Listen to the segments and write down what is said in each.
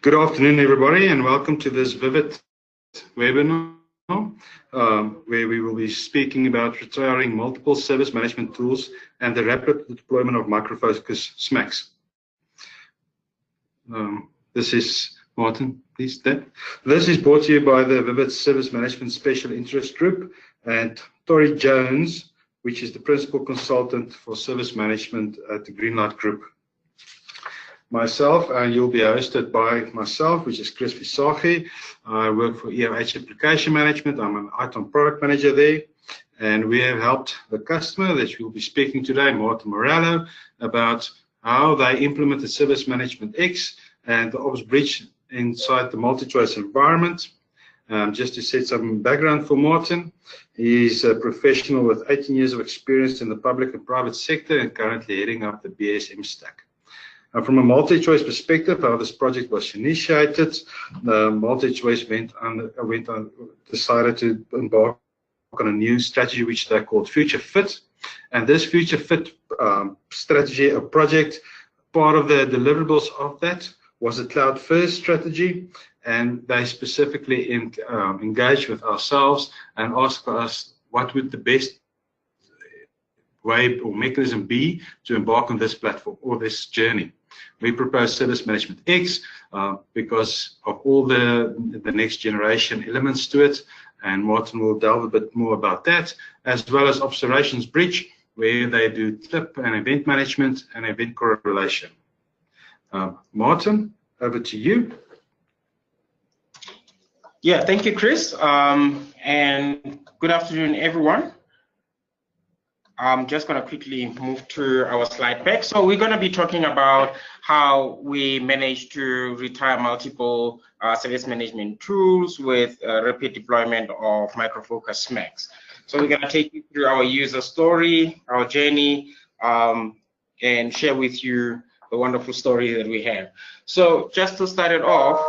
Good afternoon, everybody, and welcome to this Vivid webinar, where we will be speaking about retiring multiple service management tools and the rapid deployment of microfocus SMAX. This is Martin, please. This is brought to you by the Vivid Service Management Special Interest Group and Tori Jones, which is the Principal Consultant for Service Management at the Greenlight Group. Myself, and you'll be hosted by myself, which is Chris Visagi. I work for EMS Application Management. I'm an ITOM product manager there, and we have helped the customer that we'll be speaking today, Martin Morello, about how they implemented Service Management X and the Ops Bridge inside the multi-choice environment. Just to set some background for Martin, he's a professional with 18 years of experience in the public and private sector and currently heading up the BSM stack. From a multi-choice perspective, how this project was initiated, multi-choice decided to embark on a new strategy which they called Future Fit. And this Future Fit strategy or project, part of the deliverables of that was a cloud-first strategy, and they specifically engaged with ourselves and asked us what would the best way or mechanism be to embark on this platform or this journey. We propose Service Management X because of all the next generation elements to it, and Martin will delve a bit more about that, as well as Operations Bridge, where they do TIP and event management and event correlation. Martin, over to you. Yeah, thank you, Chris, and good afternoon, everyone. I'm just going to quickly move to our slide pack. So we're going to be talking about how we managed to retire multiple service management tools with rapid deployment of microfocus SMAX. So we're going to take you through our user story, our journey, and share with you the wonderful story that we have. So just to start it off,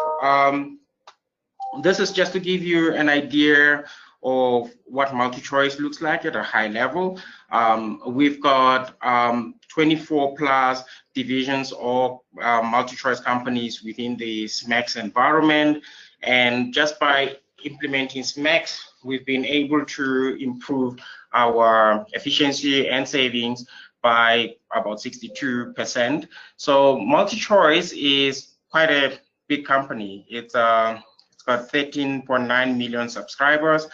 this is just to give you an idea of what multi-choice looks like at a high level. We've got 24 plus divisions or multi-choice companies within the SMAX environment, and just by implementing SMAX, we've been able to improve our efficiency and savings by about 62%. So multi-choice is quite a big company. It's got 13.9 million subscribers,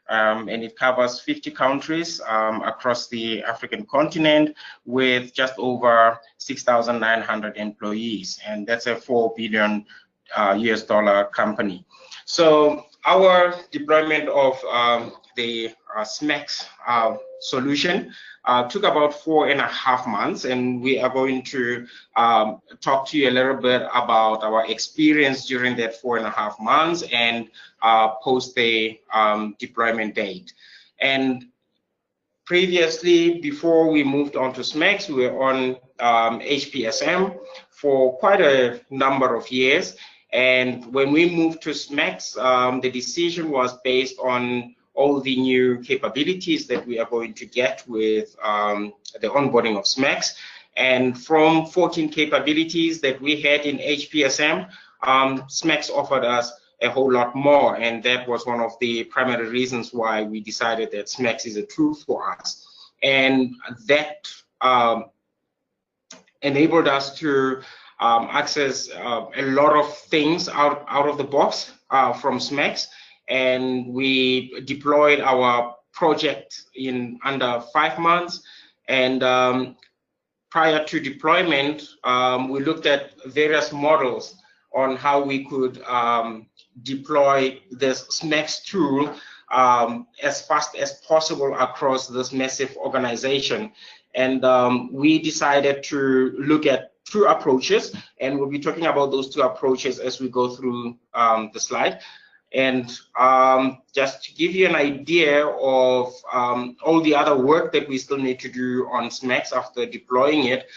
and it covers 50 countries across the African continent with just over 6,900 employees, and that's a $4 billion US company. So our deployment of the SMAX solution took about 4.5 months, and we are going to talk to you a little bit about our experience during that 4.5 months and post the deployment date. And previously, before we moved on to SMAX, we were on HPSM for quite a number of years. And when we moved to SMAX, the decision was based on all the new capabilities that we are going to get with the onboarding of SMAX. And from 14 capabilities that we had in HPSM, SMAX offered us a whole lot more, and that was one of the primary reasons why we decided that SMAX is a tool for us. And that enabled us to access a lot of things out of the box from SMAX, and we deployed our project in under 5 months. And prior to deployment, we looked at various models on how we could deploy this SMAX tool as fast as possible across this massive organization. And we decided to look at 2 approaches, and we'll be talking about those 2 approaches as we go through the slide. And just to give you an idea of all the other work that we still need to do on SMAX after deploying it,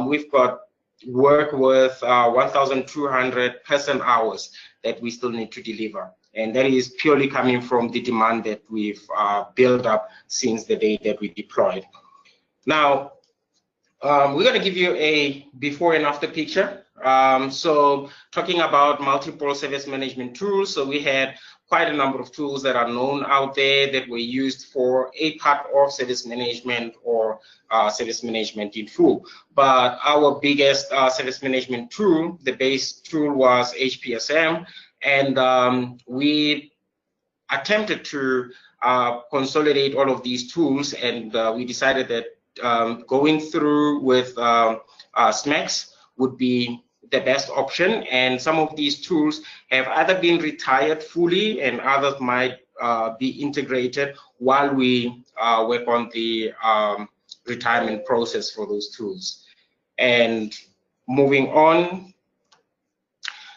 we've got work with 1,200 person hours that we still need to deliver. And that is purely coming from the demand that we've built up since the day that we deployed. Now, we're going to give you a before and after picture So talking about multiple service management tools, so we had quite a number of tools that are known out there that were used for a part of service management or service management in full. But our biggest service management tool, the base tool, was HPSM, and we attempted to consolidate all of these tools, and we decided that going through with SMAX would be the best option. And some of these tools have either been retired fully and others might be integrated while we work on the retirement process for those tools. And moving on,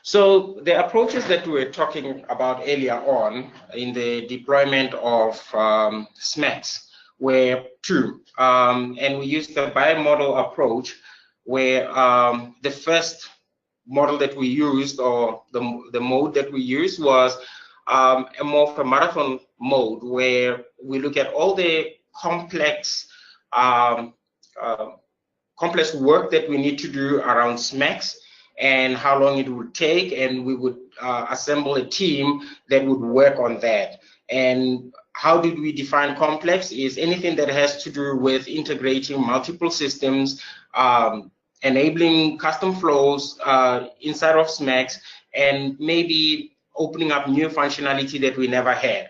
so the approaches that we were talking about earlier on in the deployment of SMAX were two, and we used the bi-model approach, where the first model that we used, or the mode that we used, was a more of a marathon mode, where we look at all the complex complex work that we need to do around SMAX and how long it would take, and we would assemble a team that would work on that. And how did we define complex? Is anything that has to do with integrating multiple systems, enabling custom flows inside of SMAX, and maybe opening up new functionality that we never had.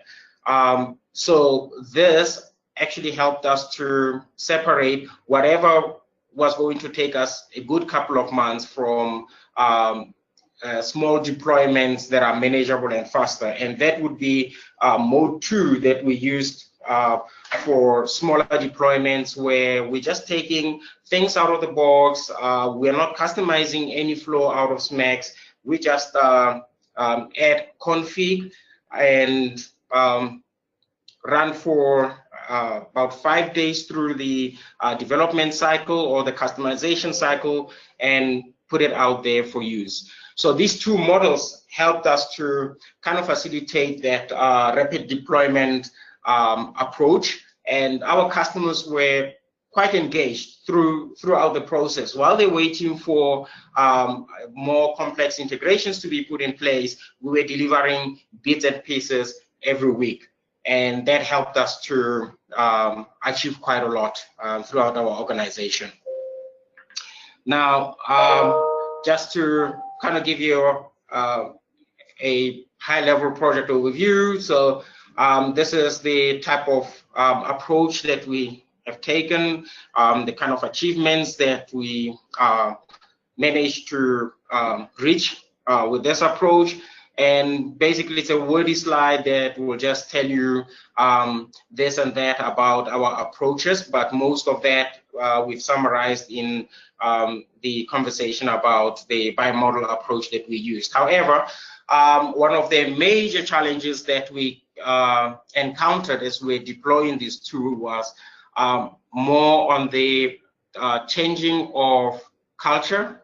So this actually helped us to separate whatever was going to take us a good couple of months from small deployments that are manageable and faster. And that would be mode 2 that we used for smaller deployments, where we're just taking things out of the box. We're not customizing any flow out of SMAX. We just add config and run for about 5 days through the development cycle or the customization cycle and put it out there for use. So these two models helped us to kind of facilitate that rapid deployment approach, and our customers were quite engaged throughout the process. While they're waiting for more complex integrations to be put in place, we were delivering bits and pieces every week, and that helped us to achieve quite a lot throughout our organization. Now, just to kind of give you a high-level project overview, so this is the type of approach that we have taken, the kind of achievements that we managed to reach with this approach. And basically, it's a wordy slide that will just tell you this and that about our approaches, but most of that we've summarized in the conversation about the bi-model approach that we used. However, one of the major challenges that we encountered as we're deploying this tool was more on the changing of culture,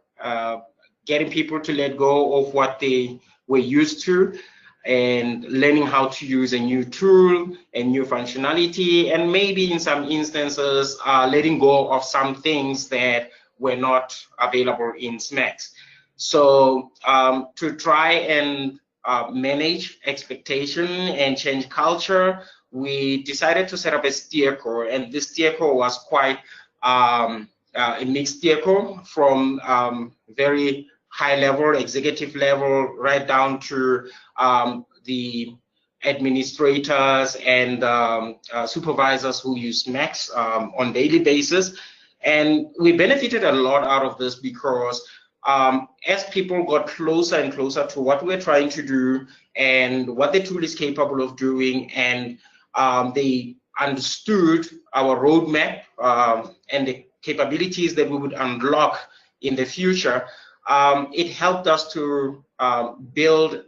getting people to let go of what they were used to, and learning how to use a new tool and new functionality, and maybe in some instances letting go of some things that were not available in SMAX. So to try and manage expectation and change culture, we decided to set up a steer core, and this steer core was quite a mixed steer core, from very high level, executive level, right down to the administrators and supervisors who use SMAX on daily basis. And we benefited a lot out of this, because as people got closer and closer to what we're trying to do and what the tool is capable of doing, and they understood our roadmap and the capabilities that we would unlock in the future, it helped us to build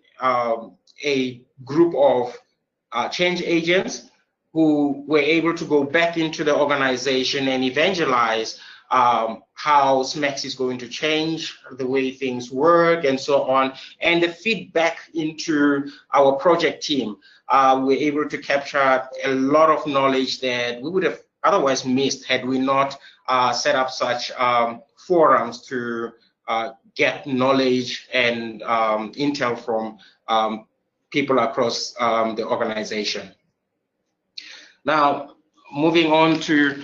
a group of change agents who were able to go back into the organization and evangelize how SMAX is going to change the way things work and so on, and the feedback into our project team. We're able to capture a lot of knowledge that we would have otherwise missed had we not set up such forums to get knowledge and intel from people across the organization. Now, moving on to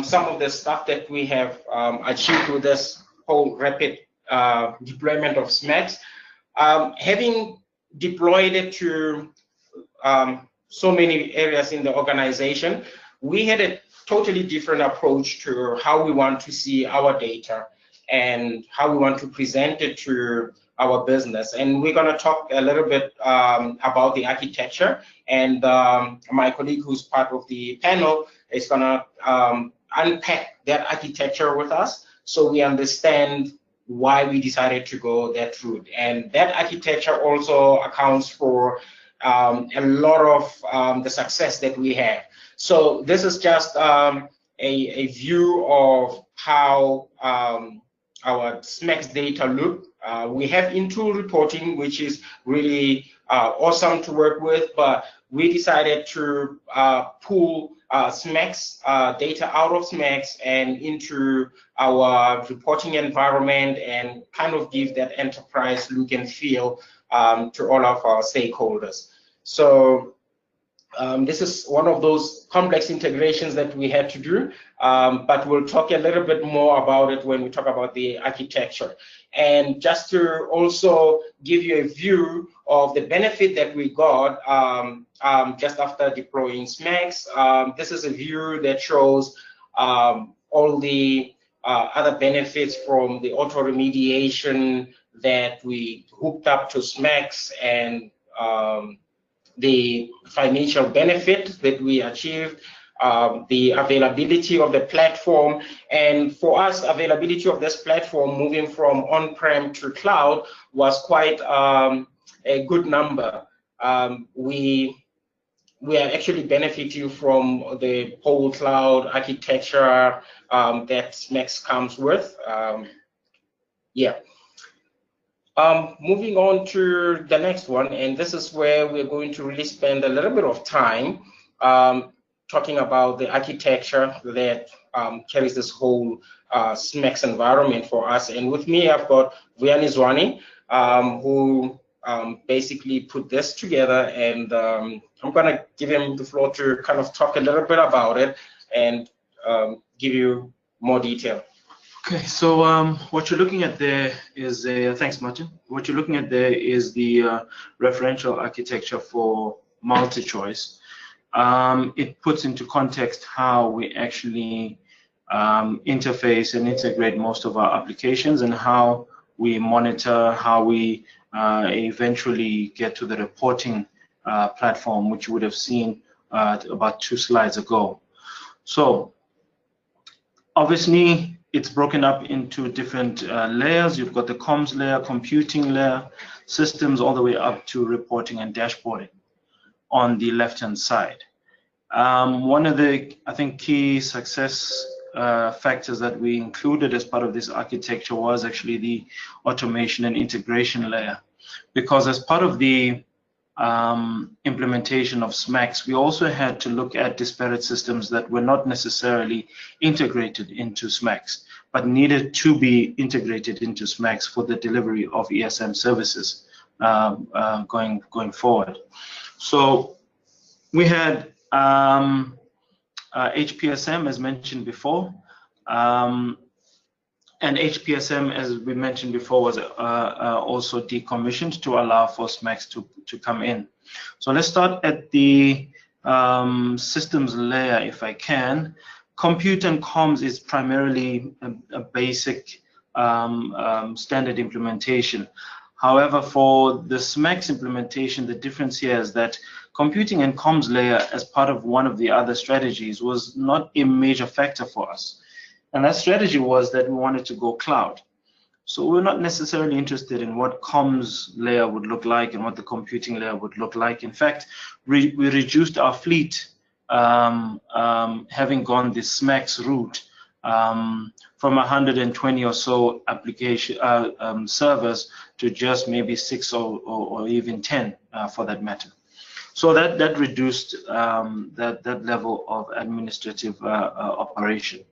some of the stuff that we have achieved with this whole rapid deployment of SMAX. Having deployed it to so many areas in the organization, we had a totally different approach to how we want to see our data and how we want to present it to our business. And we're going to talk a little bit about the architecture, and my colleague who's part of the panel is going to unpack that architecture with us so we understand why we decided to go that route. And that architecture also accounts for a lot of the success that we have. So this is just a view of how our SMAX data look. We have in-tool reporting, which is really awesome to work with, but we decided to pull SMAX data out of SMAX and into our reporting environment and kind of give that enterprise look and feel to all of our stakeholders. So this is one of those complex integrations that we had to do, but we'll talk a little bit more about it when we talk about the architecture. And just to also give you a view of the benefit that we got just after deploying SMAX, this is a view that shows all the other benefits from the auto remediation that we hooked up to SMAX and the financial benefit that we achieved, the availability of the platform. And for us, availability of this platform moving from on-prem to cloud was quite a good number. We are actually benefiting from the whole cloud architecture that SMAX comes with. Moving on to the next one, and this is where we're going to really spend a little bit of time talking about the architecture that carries this whole SMAX environment for us. And with me, I've got Vuyani Zwane, who basically put this together, and I'm going to give him the floor to kind of talk a little bit about it and give you more detail. Okay, so what you're looking at there is thanks, Martin. What you're looking at there is the referential architecture for multi-choice. It puts into context how we actually interface and integrate most of our applications and how we monitor, how we eventually get to the reporting platform, which you would have seen about 2 slides ago. So obviously, it's broken up into different layers. You've got the comms layer, computing layer, systems, all the way up to reporting and dashboarding on the left-hand side. One of the, I think, key success factors that we included as part of this architecture was actually the automation and integration layer. Because as part of the implementation of SMAX, we also had to look at disparate systems that were not necessarily integrated into SMAX, but needed to be integrated into SMAX for the delivery of ESM services going forward. So we had HPSM, as mentioned before, and HPSM, as we mentioned before, was also decommissioned to allow for SMAX to come in. So let's start at the systems layer, if I can. Compute and comms is primarily a basic standard implementation. However, for the SMAX implementation, the difference here is that computing and comms layer, as part of one of the other strategies, was not a major factor for us. And that strategy was that we wanted to go cloud. So we're not necessarily interested in what comms layer would look like and what the computing layer would look like. In fact, we reduced our fleet, having gone the SMAX route, from 120 or so application servers to just maybe 6 or even 10 for that matter. So that reduced that level of administrative operation.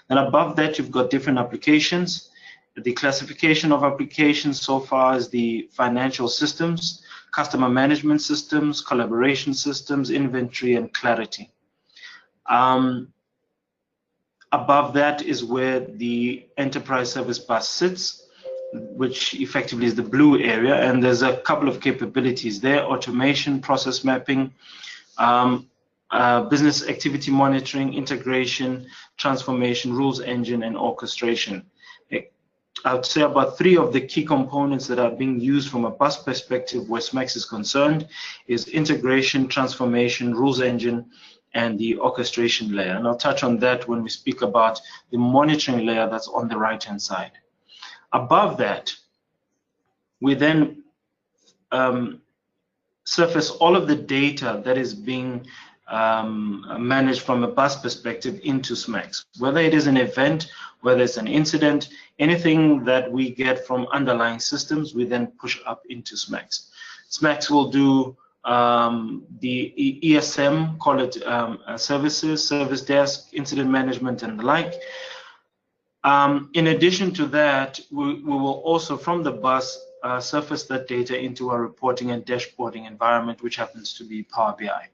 And above that, you've got different applications. The classification of applications so far is the financial systems, customer management systems, collaboration systems, inventory, and clarity. Above that is where the enterprise service bus sits, which effectively is the blue area, and there's a couple of capabilities there: automation, process mapping, business activity monitoring, integration, transformation, rules engine, and orchestration. I would say about 3 of the key components that are being used from a bus perspective where SMAX is concerned is integration, transformation, rules engine, and the orchestration layer. And I'll touch on that when we speak about the monitoring layer that's on the right-hand side. Above that, we then surface all of the data that is being managed from a bus perspective into SMAX. Whether it is an event, whether it's an incident, anything that we get from underlying systems, we then push up into SMAX. SMAX will do the ESM, call it services, service desk, incident management, and the like. In addition to that, we will also, from the bus, surface that data into our reporting and dashboarding environment, which happens to be Power BI.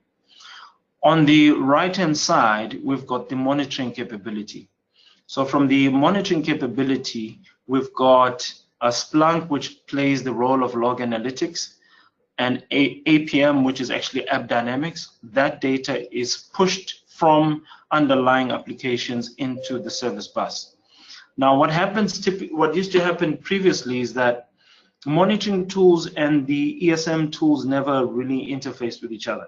On the right-hand side, we've got the monitoring capability. So from the monitoring capability, we've got a Splunk, which plays the role of log analytics, and APM, which is actually App Dynamics. That data is pushed from underlying applications into the service bus. Now, what used to happen previously is that monitoring tools and the ESM tools never really interfaced with each other.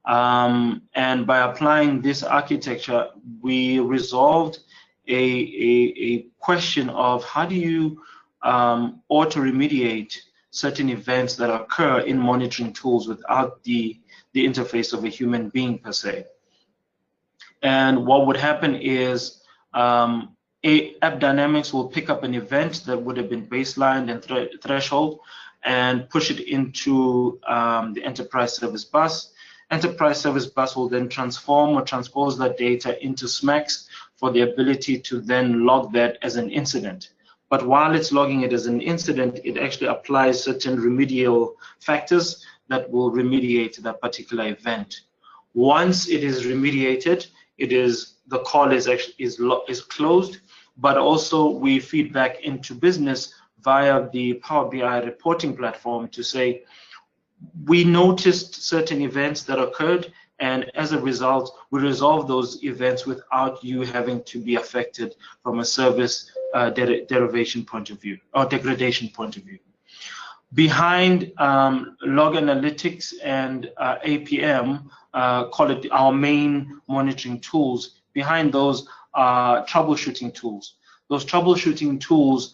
And by applying this architecture, we resolved a question of how do you auto-remediate certain events that occur in monitoring tools without the interface of a human being per se. And what would happen is App Dynamics will pick up an event that would have been baselined and threshold and push it into the enterprise service bus. Enterprise service bus will then transform or transpose that data into SMAX for the ability to then log that as an incident. But while it's logging it as an incident, it actually applies certain remedial factors that will remediate that particular event. Once it is remediated, the call is closed, but also we feed back into business via the Power BI reporting platform to say, we noticed certain events that occurred, and as a result, we resolve those events without you having to be affected from a service derivation point of view or degradation point of view. Behind log analytics and APM, call it our main monitoring tools, behind those are troubleshooting tools. Those troubleshooting tools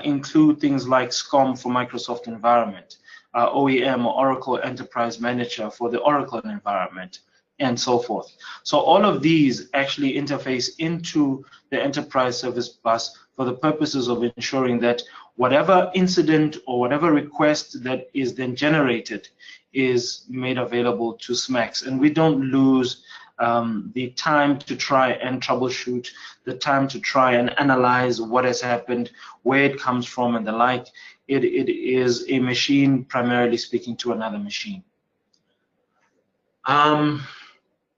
include things like SCOM for Microsoft environment, OEM or Oracle Enterprise Manager for the Oracle environment, and so forth. So all of these actually interface into the enterprise service bus for the purposes of ensuring that whatever incident or whatever request that is then generated is made available to SMAX, and we don't lose the time to try and troubleshoot, the time to try and analyze what has happened, where it comes from, and the like. It is a machine primarily speaking to another machine.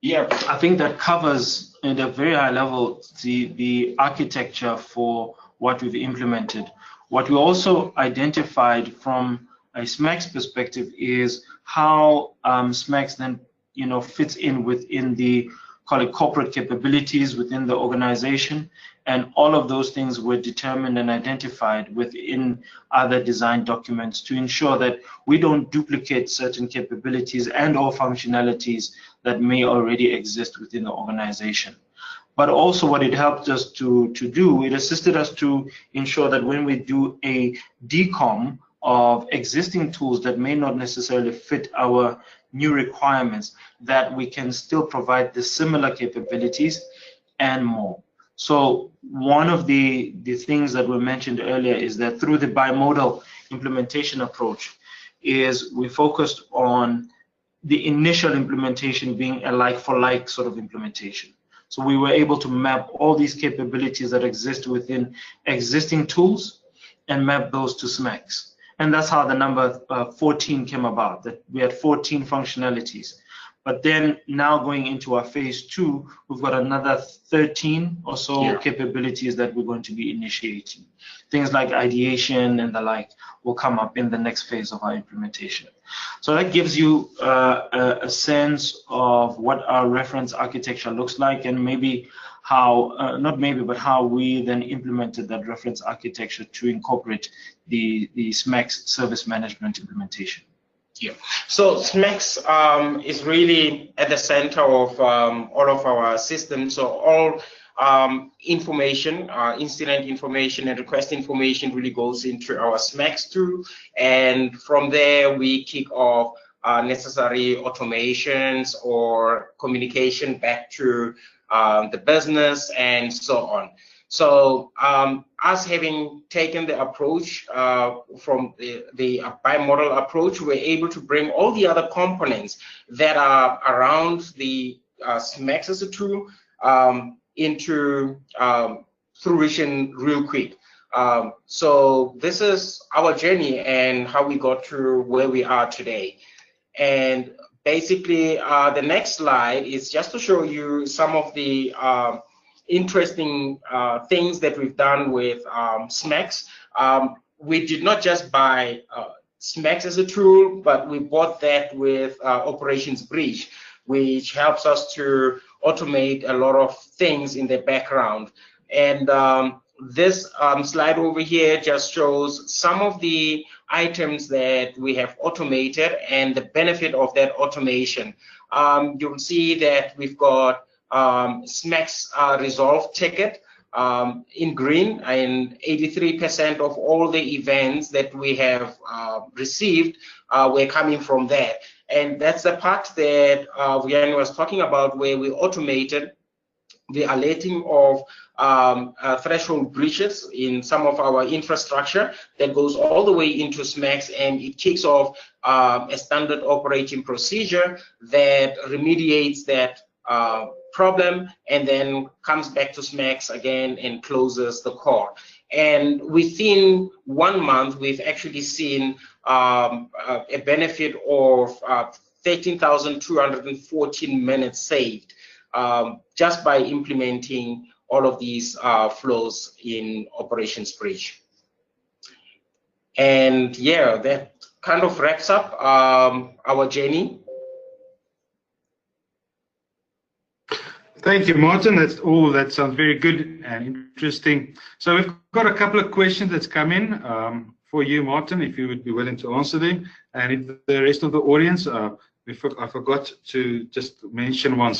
Yeah, I think that covers at a very high level the architecture for what we've implemented. What we also identified from a SMAX perspective is how SMAX then fits in within the, call it, corporate capabilities within the organization, and all of those things were determined and identified within other design documents to ensure that we don't duplicate certain capabilities and or functionalities that may already exist within the organization. But also what it helped us to do, it assisted us to ensure that when we do a decom of existing tools that may not necessarily fit our new requirements, that we can still provide the similar capabilities and more. So one of the things that were mentioned earlier is that through the bimodal implementation approach is we focused on the initial implementation being a like-for-like sort of implementation. So we were able to map all these capabilities that exist within existing tools and map those to SMAX. And that's how the number 14 came about, that we had 14 functionalities. But then now going into our phase 2, we've got another 13 or so capabilities that we're going to be initiating. Things like ideation and the like will come up in the next phase of our implementation. So that gives you a sense of what our reference architecture looks like, and maybe how, not maybe, but how we then implemented that reference architecture to incorporate the SMAX service management implementation. Yeah. So SMAX is really at the center of all of our systems. So all information, incident information and request information really goes into our SMAX tool. And from there, we kick off necessary automations or communication back to the business and so on. So us having taken the approach from the bimodal approach, we're able to bring all the other components that are around the SMAX as a tool into fruition real quick. So this is our journey and how we got to where we are today. And basically, the next slide is just to show you some of the interesting things that we've done with SMAX. We did not just buy SMAX as a tool, but we bought that with Operations Bridge, which helps us to automate a lot of things in the background. And this slide over here just shows some of the items that we have automated and the benefit of that automation. You'll see that we've got SMAX resolve ticket in green, and 83% of all the events that we have received were coming from that. And that's the part that Vianney was talking about, where we automated the alerting of threshold breaches in some of our infrastructure that goes all the way into SMAX, and it kicks off a standard operating procedure that remediates that problem and then comes back to SMAX again and closes the core. And within 1 month, we've actually seen a benefit of 13,214 minutes saved just by implementing all of these flows in Operations Bridge. And yeah, that kind of wraps up our journey. Thank you, Martin. That sounds very good and interesting. So we've got a couple of questions that's come in for you, Martin, if you would be willing to answer them. And if the rest of the audience, I forgot to just mention one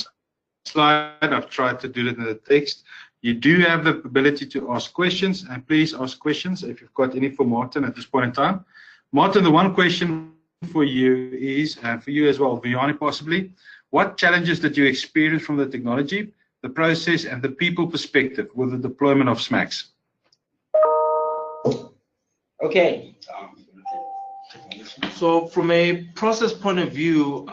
slide. I've tried to do it in the text. You do have the ability to ask questions, and please ask questions if you've got any for Martin at this point in time. Martin, the one question for you is, and for you as well, Vianney possibly, what challenges did you experience from the technology, the process, and the people perspective with the deployment of SMAX? Okay. So from a process point of view,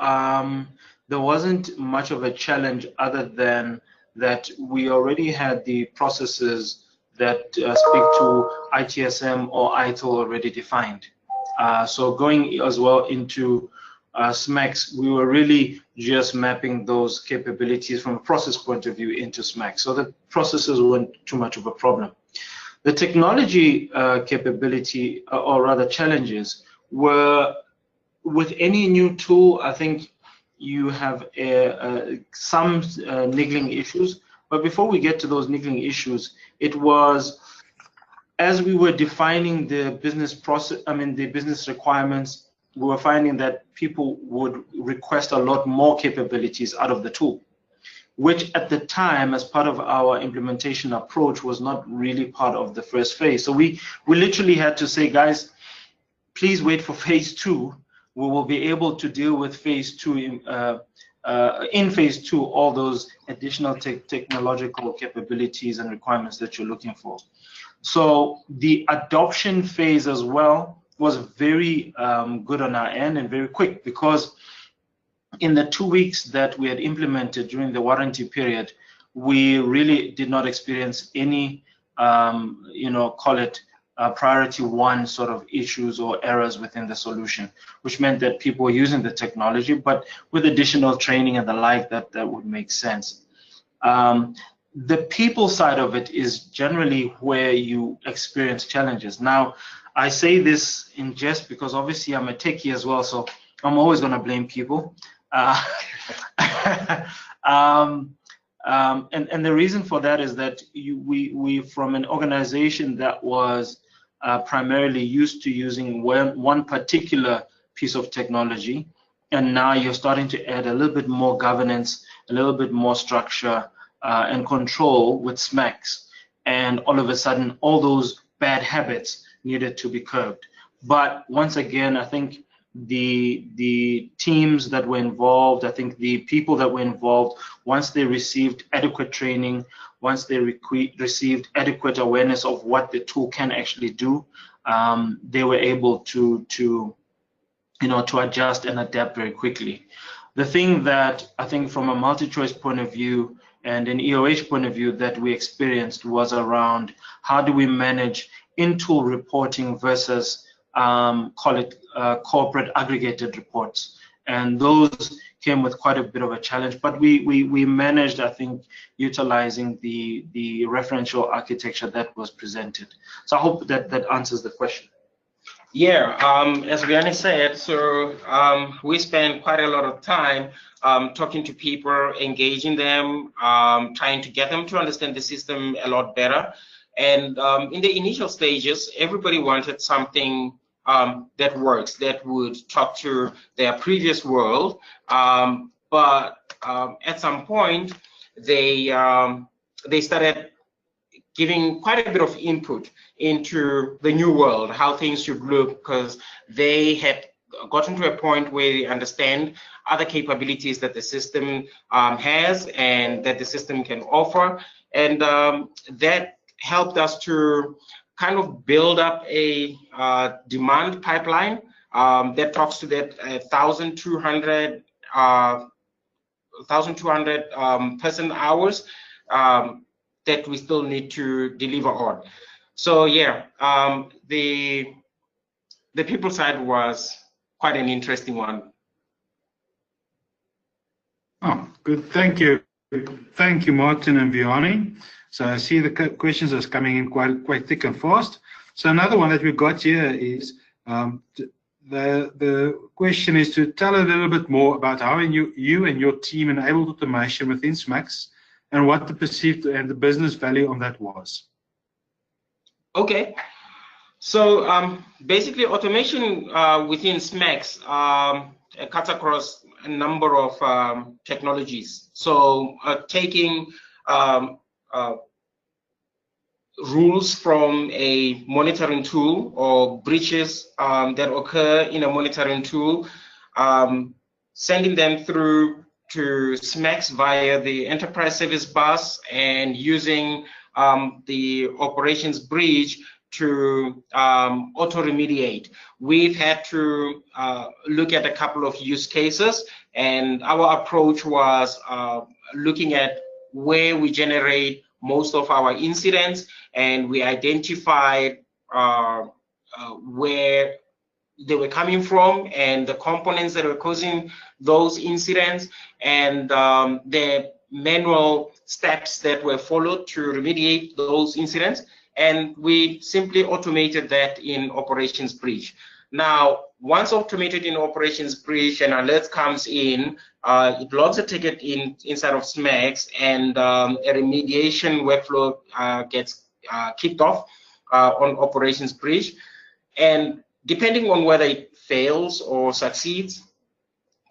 there wasn't much of a challenge other than that we already had the processes that speak to ITSM or ITIL already defined. So going as well into SMAX, we were really just mapping those capabilities from a process point of view into SMAX. So the processes weren't too much of a problem. The technology capability, or rather challenges, were with any new tool, I think you have some niggling issues. But before we get to those niggling issues, it was as we were defining the business process, the business requirements, we were finding that people would request a lot more capabilities out of the tool, which at the time, as part of our implementation approach, was not really part of the first phase. So we literally had to say, guys, please wait for phase 2. We will be able to deal with phase 2 in phase 2, all those additional technological capabilities and requirements that you're looking for. So the adoption phase as well was very good on our end and very quick, because in the 2 weeks that we had implemented during the warranty period, we really did not experience any, call it priority one sort of issues or errors within the solution, which meant that people were using the technology, but with additional training and the like, that would make sense. The people side of it is generally where you experience challenges. Now, I say this in jest because obviously I'm a techie as well, so I'm always going to blame people. And the reason for that is that we from an organization that was primarily used to using one particular piece of technology, and now you're starting to add a little bit more governance, a little bit more structure and control with SMAX, and all of a sudden all those bad habits needed to be curbed. But once again, I think the teams that were involved, I think the people that were involved, once they received adequate training, once they received adequate awareness of what the tool can actually do, they were able to adjust and adapt very quickly. The thing that I think from a multi-choice point of view and an EOH point of view that we experienced was around how do we manage in-tool reporting versus call it corporate aggregated reports, and those came with quite a bit of a challenge, but we managed, I think, utilizing the referential architecture that was presented. So I hope that answers the question. Yeah, as Riani said, so we spent quite a lot of time talking to people, engaging them, trying to get them to understand the system a lot better. And in the initial stages, everybody wanted something that works, that would talk to their previous world. But at some point, they started giving quite a bit of input into the new world, how things should look, because they had gotten to a point where they understand other capabilities that the system has and that the system can offer. And that helped us to kind of build up a demand pipeline that talks to that 1,200 person hours that we still need to deliver on. So yeah, the people side was quite an interesting one. Oh, good. Thank you. Thank you, Martin and Vianney. So I see the questions are coming in quite thick and fast. So another one that we've got here is the question is to tell a little bit more about how you and your team enabled automation within SMAX and what the perceived and the business value on that was. Okay. So basically automation within SMAX cuts across a number of technologies. So taking rules from a monitoring tool or breaches that occur in a monitoring tool, sending them through to SMAX via the enterprise service bus and using the operations bridge to auto-remediate. We've had to look at a couple of use cases, and our approach was looking at where we generate most of our incidents, and we identified where they were coming from and the components that were causing those incidents, and the manual steps that were followed to remediate those incidents, and we simply automated that in Operations Bridge. Now, once automated in Operations Bridge, an alert comes in, it logs a ticket inside of SMAX, and a remediation workflow gets kicked off on Operations Bridge. And depending on whether it fails or succeeds,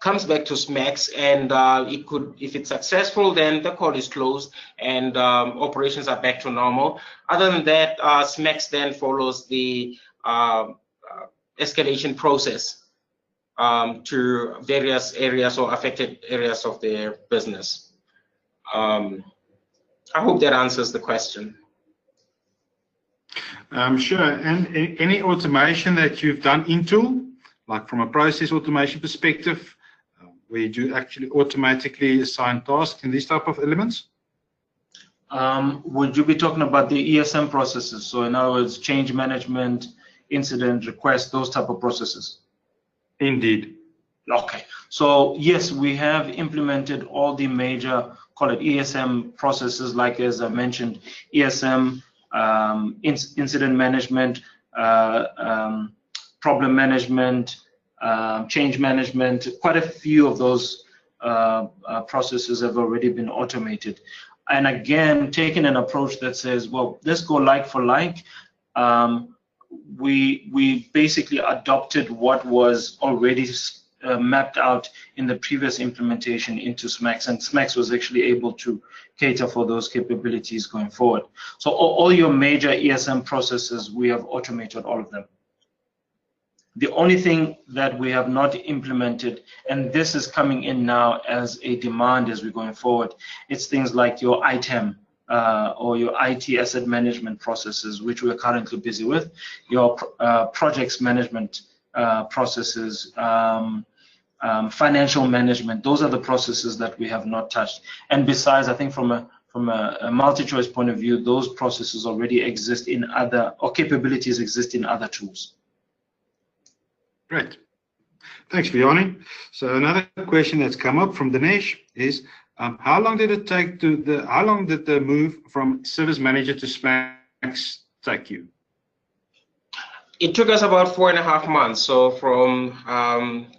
comes back to SMAX, and it could, if it's successful, then the code is closed and operations are back to normal. Other than that, SMAX then follows the escalation process to various areas or affected areas of their business. I hope that answers the question. Sure. And any automation that you've done in tool, like from a process automation perspective, where you actually automatically assign tasks in these type of elements? Would you be talking about the ESM processes? So in other words, change management, incident request, those type of processes? Indeed. Okay, so yes, we have implemented all the major, call it ESM processes, like as I mentioned, ESM, incident management, problem management, change management. Quite a few of those processes have already been automated. And again, taking an approach that says, well, let's go like for like. We basically adopted what was already mapped out in the previous implementation into SMAX, and SMAX was actually able to cater for those capabilities going forward. So all your major ESM processes, we have automated all of them. The only thing that we have not implemented, and this is coming in now as a demand as we're going forward, it's things like your ITAM or your IT asset management processes, which we're currently busy with, your projects management processes, financial management. Those are the processes that we have not touched. And besides, I think from a multi-choice point of view, those processes already exist in other, or capabilities exist in other tools. Great. Thanks, Vianney. So another question that's come up from Dinesh is, how long did it take how long did the move from Service Manager to SMAX take you? It took us about 4.5 months. So from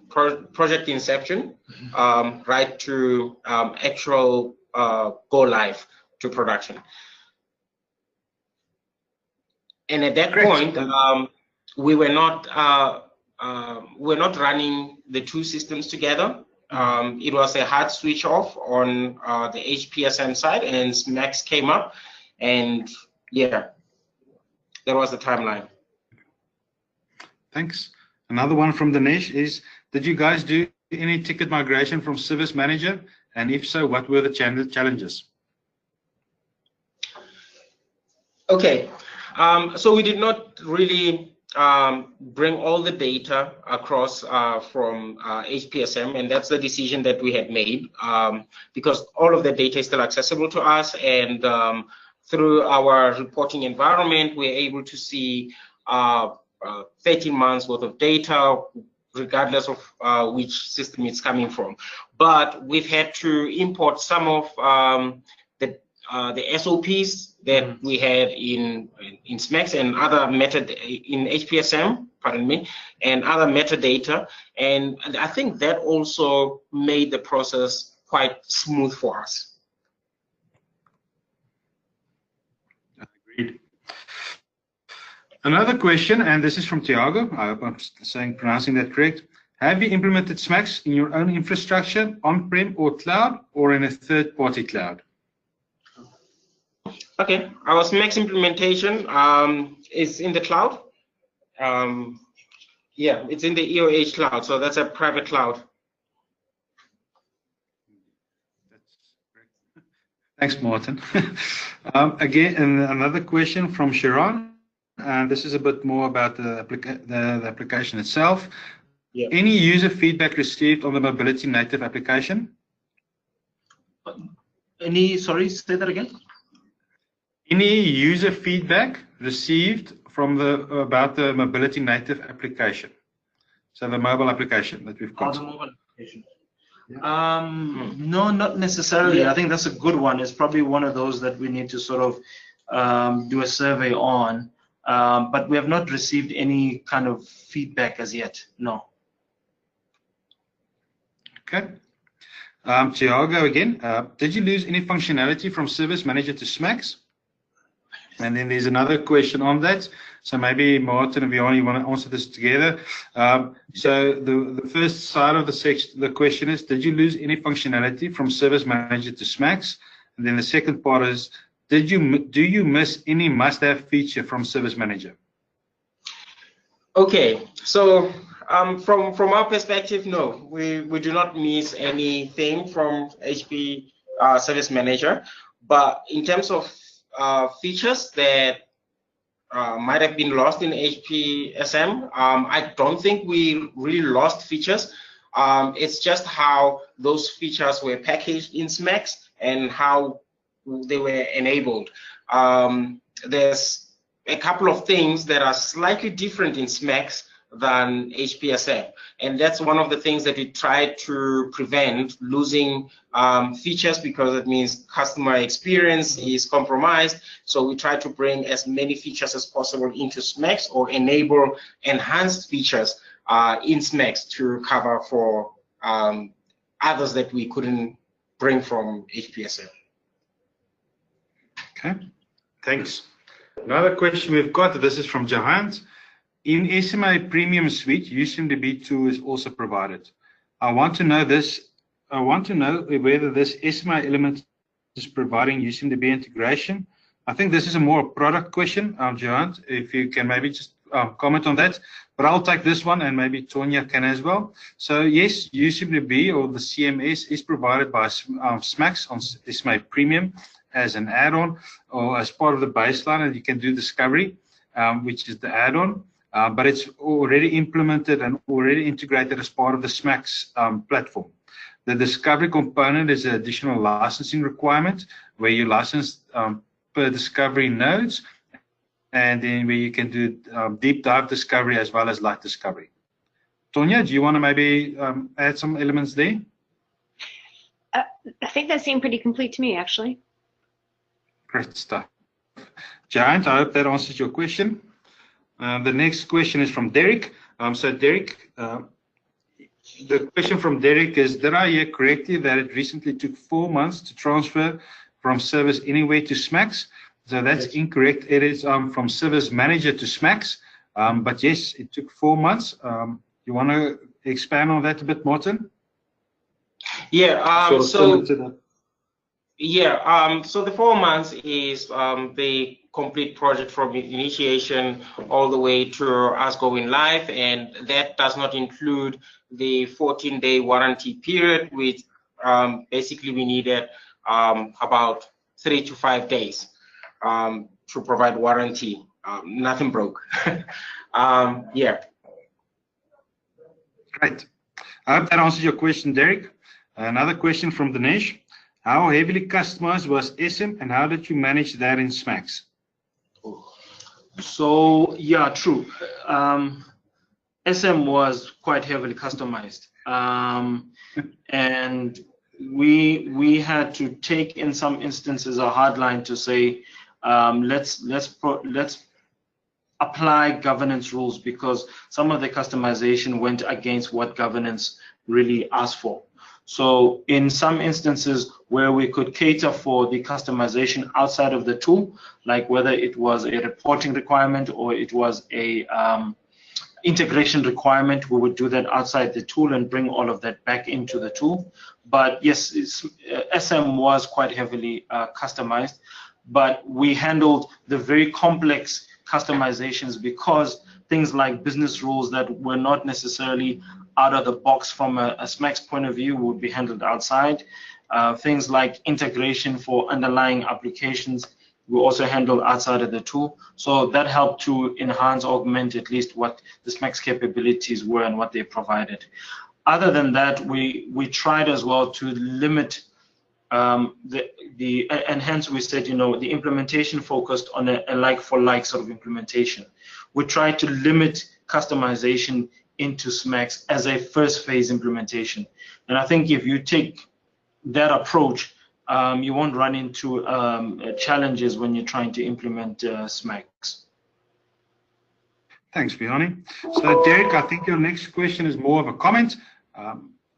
project inception right to actual go live to production. And at that point, we're not running the two systems together. It was a hard switch off on the HPSM side, and SMAX came up, and yeah, that was the timeline. Thanks. Another one from Dinesh is, did you guys do any ticket migration from Service Manager? And if so, what were the challenges? Okay, so we did not really bring all the data across from HPSM, and that's the decision that we had made, because all of the data is still accessible to us, and through our reporting environment, we're able to see 13 months worth of data, regardless of which system it's coming from. But we've had to import some of the SOPs that we had in SMAX and other in HPSM, pardon me, and other metadata, and I think that also made the process quite smooth for us. Agreed. Another question, and this is from Tiago. I hope I'm pronouncing that correct. Have you implemented SMAX in your own infrastructure, on-prem or cloud, or in a third-party cloud? Okay, our SMAX implementation is in the cloud. Yeah, it's in the EOH cloud, so that's a private cloud. Thanks, Martin. Again, another question from Sharon. And this is a bit more about the application itself. Yeah. Any user feedback received on the mobility native application? Sorry, say that again. Any user feedback received from about the mobility native application? So the mobile application that we've got. Oh, the mobile application. Yeah. No, not necessarily. Yeah. I think that's a good one. It's probably one of those that we need to sort of do a survey on. But we have not received any kind of feedback as yet, no. Okay. Tiago again, did you lose any functionality from Service Manager to SMAX? And then there's another question on that. So maybe Martin and Vianney want to answer this together. So the first side of the question is, did you lose any functionality from Service Manager to SMAX? And then the second part is, do you miss any must-have feature from Service Manager? Okay, so from our perspective, no, we do not miss anything from HP Service Manager. But in terms of features that might have been lost in HPSM, I don't think we really lost features. It's just how those features were packaged in SMAX and how they were enabled. There's a couple of things that are slightly different in SMAX than HPSM, and that's one of the things that we try to prevent losing features, because it means customer experience is compromised. So we try to bring as many features as possible into SMAX, or enable enhanced features in SMAX to cover for others that we couldn't bring from HPSM. Okay, thanks. Another question we've got, this is from Jahant. In SMA Premium Suite, UCMDB2 is also provided. I want to know whether this SMA element is providing UCMDB integration. I think this is a more product question, Jahant, if you can maybe just comment on that. But I'll take this one, and maybe Tonya can as well. So yes, UCMDB, or the CMS, is provided by SMAX on SMA Premium as an add-on or as part of the baseline, and you can do discovery, which is the add-on. But it's already implemented and already integrated as part of the SMAX platform. The discovery component is an additional licensing requirement, where you license per discovery nodes, and then where you can do deep dive discovery as well as light discovery. Tonya, do you want to maybe add some elements there? I think that seemed pretty complete to me, actually. Great stuff. Giant, I hope that answers your question. The next question is from Derek. So Derek, the question from Derek is, did I hear correctly that it recently took 4 months to transfer from Service Anywhere to SMAX? So that's incorrect. It is from Service Manager to SMAX. But yes, it took 4 months. You want to expand on that a bit, Martin? Yeah. So the 4 months is the complete project from initiation all the way to us going live, and that does not include the 14-day warranty period, which basically we needed about 3 to 5 days to provide warranty. Nothing broke. Yeah. Great. I hope that answers your question, Derek. Another question from Dinesh. How heavily customized was SM, and how did you manage that in SMAX? So yeah, true. SM was quite heavily customized, and we had to take, in some instances, a hard line to say, let's apply governance rules, because some of the customization went against what governance really asked for. So in some instances where we could cater for the customization outside of the tool, like whether it was a reporting requirement or it was a integration requirement, we would do that outside the tool and bring all of that back into the tool. But yes, SM was quite heavily customized, but we handled the very complex customizations, because things like business rules that were not necessarily out of the box from a SMAX point of view would be handled outside. Things like integration for underlying applications we also handled outside of the tool. So that helped to enhance, augment at least what the SMAX capabilities were and what they provided. Other than that, we tried as well to limit and hence we said, the implementation focused on a like-for-like sort of implementation. We tried to limit customization into SMAX as a first phase implementation. And I think if you take that approach, you won't run into challenges when you're trying to implement SMAX. Thanks, Bihani. So Derek, I think your next question is more of a comment.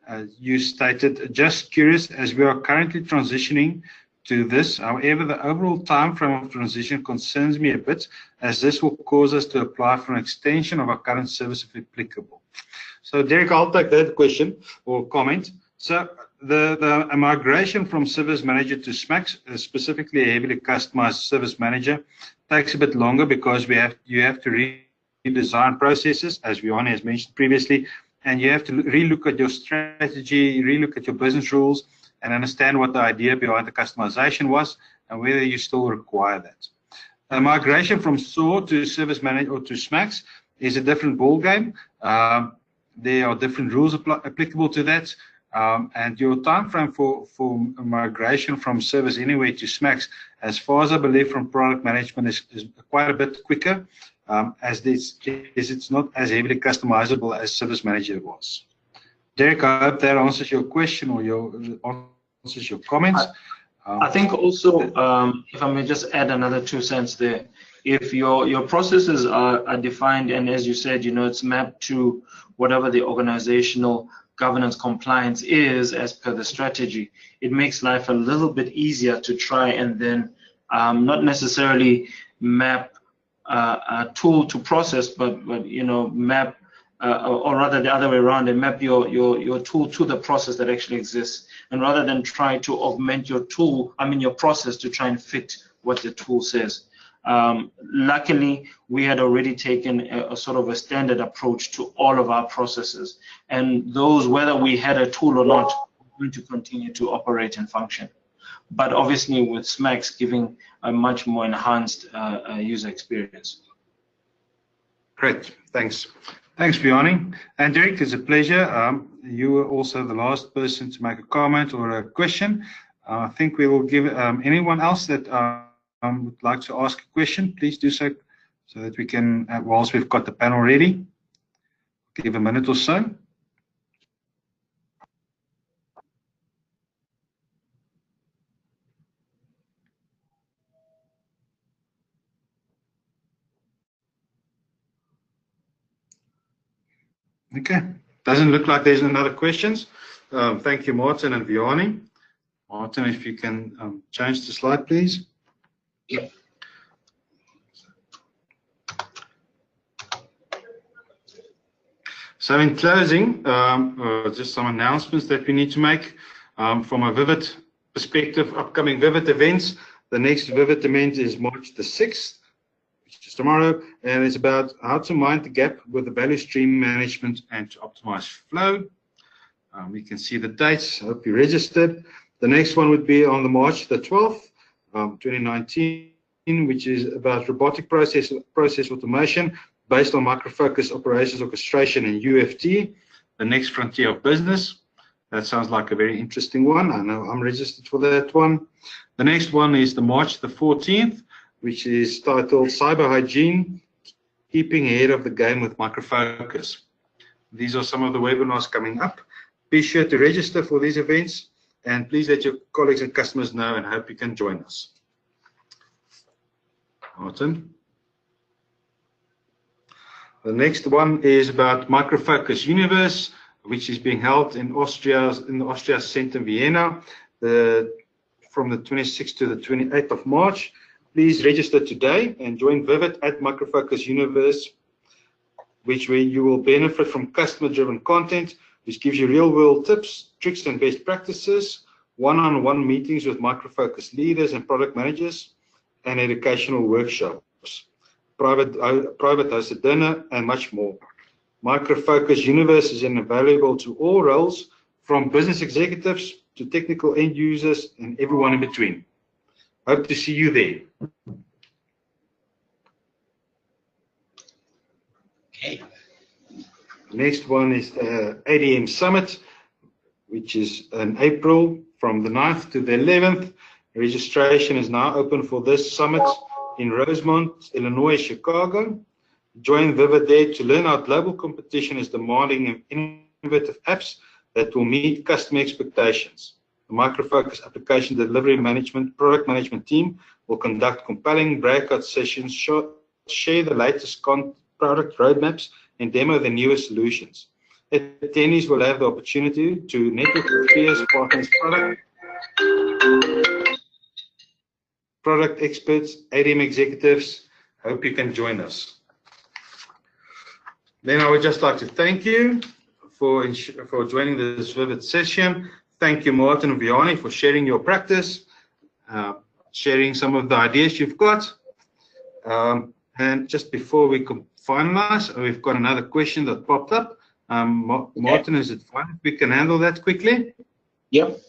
As you stated, just curious, as we are currently transitioning to this. However, the overall time frame of transition concerns me a bit, as this will cause us to apply for an extension of our current service if applicable. So Derek, I'll take that question or comment. So the migration from Service Manager to SMAX, specifically a heavily customized Service Manager, takes a bit longer, because you have to redesign processes, as Bihani has mentioned previously, and you have to relook at your strategy, relook at your business rules, and understand what the idea behind the customization was and whether you still require that. A migration from SOAR to Service Manager or to SMAX is a different ballgame. There are different rules applicable to that. And your time frame for migration from Service Anywhere to SMAX, as far as I believe from product management, is quite a bit quicker, as it's not as heavily customizable as Service Manager was. Derek, I hope that answers your question or answers your comments. I think also, if I may just add another 2 cents there, if your processes are defined, and as you said, it's mapped to whatever the organizational governance compliance is as per the strategy, it makes life a little bit easier to try and then not necessarily map a tool to process, but map or rather the other way around, and map your tool to the process that actually exists, and rather than try to augment your process to try and fit what the tool says. Luckily, we had already taken a sort of a standard approach to all of our processes, and those, whether we had a tool or not, are going to continue to operate and function. But obviously, with SMAX giving a much more enhanced user experience. Great, thanks. Thanks, Vianney. And Derek, it's a pleasure. You were also the last person to make a comment or a question. I think we will give anyone else that would like to ask a question, please do so that we can, whilst we've got the panel ready, give a minute or so. Okay, doesn't look like there's another questions. Thank you, Martin and Vianney. Martin, if you can change the slide, please. Yeah. So in closing, just some announcements that we need to make from a Vivid perspective. Upcoming Vivid events. The next Vivid event is March the 6th, which is tomorrow, and it's about how to mind the gap with the value stream management and to optimize flow. We can see the dates. I hope you registered. The next one would be on the March the 12th, 2019, which is about robotic process automation based on microfocus operations orchestration and UFT, the next frontier of business. That sounds like a very interesting one. I know I'm registered for that one. The next one is the March the 14th, which is titled Cyber Hygiene, Keeping Ahead of the Game with Microfocus. These are some of the webinars coming up. Be sure to register for these events, and please let your colleagues and customers know, and hope you can join us. Martin. The next one is about Microfocus Universe, which is being held in the Austria Center Vienna from the 26th to the 28th of March. Please register today and join Vivid at Microfocus Universe, where you will benefit from customer-driven content, which gives you real-world tips, tricks, and best practices, one-on-one meetings with Microfocus leaders and product managers, and educational workshops, private hosted dinner, and much more. Microfocus Universe is available to all roles, from business executives to technical end users and everyone in between. Hope to see you there. Okay. Next one is ADM Summit, which is in April from the 9th to the 11th. Registration is now open for this summit in Rosemont, Illinois, Chicago. Join Vivid there to learn how global competition is demanding innovative apps that will meet customer expectations. The Microfocus Application Delivery Management Product Management team will conduct compelling breakout sessions, share the latest product roadmaps, and demo the newest solutions. Attendees will have the opportunity to network with peers, partners, product experts, ADM executives. Hope you can join us. Then I would just like to thank you for joining this Vivid session. Thank you, Martin and Vianney, for sharing your practice, sharing some of the ideas you've got. And just before we finalize, we've got another question that popped up. Martin, is it fine if we can handle that quickly? Yep. It's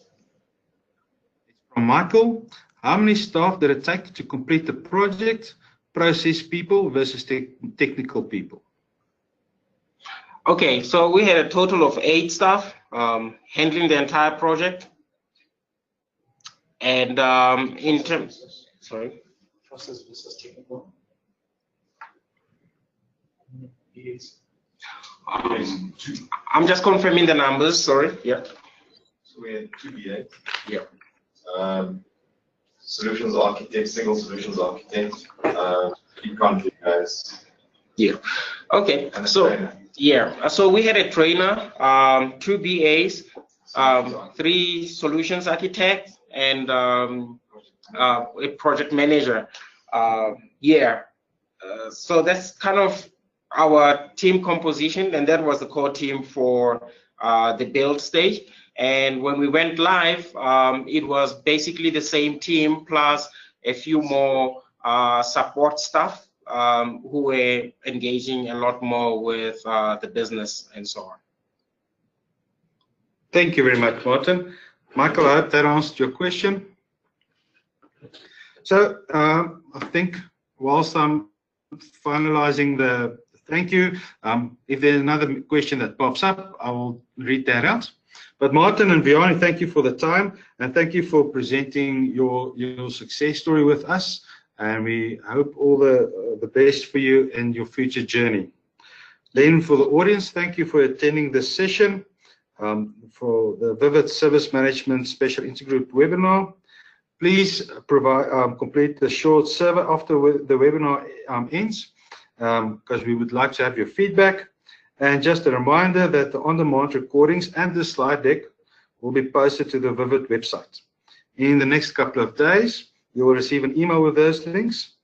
from Michael. How many staff did it take to complete the project? Process people versus technical people. Okay, so we had a total of 8 staff handling the entire project. And in terms, sorry. Process versus technical. I'm just confirming the numbers, sorry. Yeah. So we had 2 BAs. Yeah. Solutions architect, single solutions architect, 3 country guys. Yeah. Okay. And a So trainer. yeah. So we had a trainer, 2 BAs, 3 solutions architects, and a project manager. So that's kind of our team composition, and that was the core team for the build stage. And when we went live, it was basically the same team plus a few more support staff who were engaging a lot more with the business and so on. Thank you very much, Martin. Michael, I hope that answered your question. So I think whilst I'm finalizing the thank you, if there's another question that pops up, I will read that out. But Martin and Vianney, thank you for the time, and thank you for presenting your success story with us. And we hope all the best for you in your future journey. Then for the audience, thank you for attending this session for the Vivid Service Management Special Intergroup webinar. Please complete the short survey after the webinar ends, because we would like to have your feedback. And just a reminder that the on-demand recordings and the slide deck will be posted to the Vivid website. In the next couple of days, you will receive an email with those links.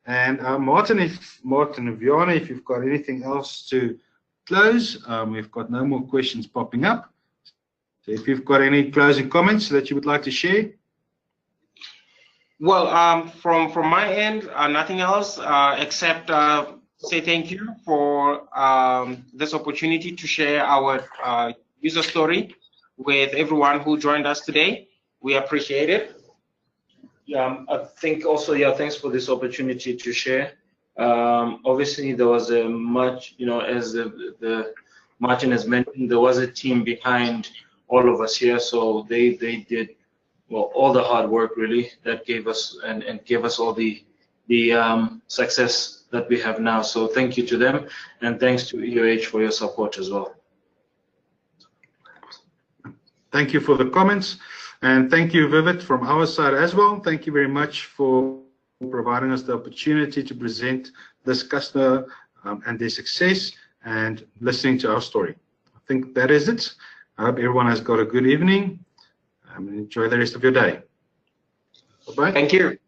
And Martin and Vianney, if you've got anything else to close, we've got no more questions popping up. So if you've got any closing comments that you would like to share. Well, from my end, nothing else except say thank you for this opportunity to share our user story with everyone who joined us today. We appreciate it. Yeah, I think also, yeah, thanks for this opportunity to share. Obviously, there was a much, as the Martin has mentioned, there was a team behind all of us here, so they did, well, all the hard work really that gave us and gave us all the success that we have now. So thank you to them, and thanks to EOH for your support as well. Thank you for the comments, and thank you, Vivid, from our side as well. Thank you very much for providing us the opportunity to present this customer and their success and listening to our story. I think that is it. I hope everyone has got a good evening. Enjoy the rest of your day. Bye-bye. Thank you.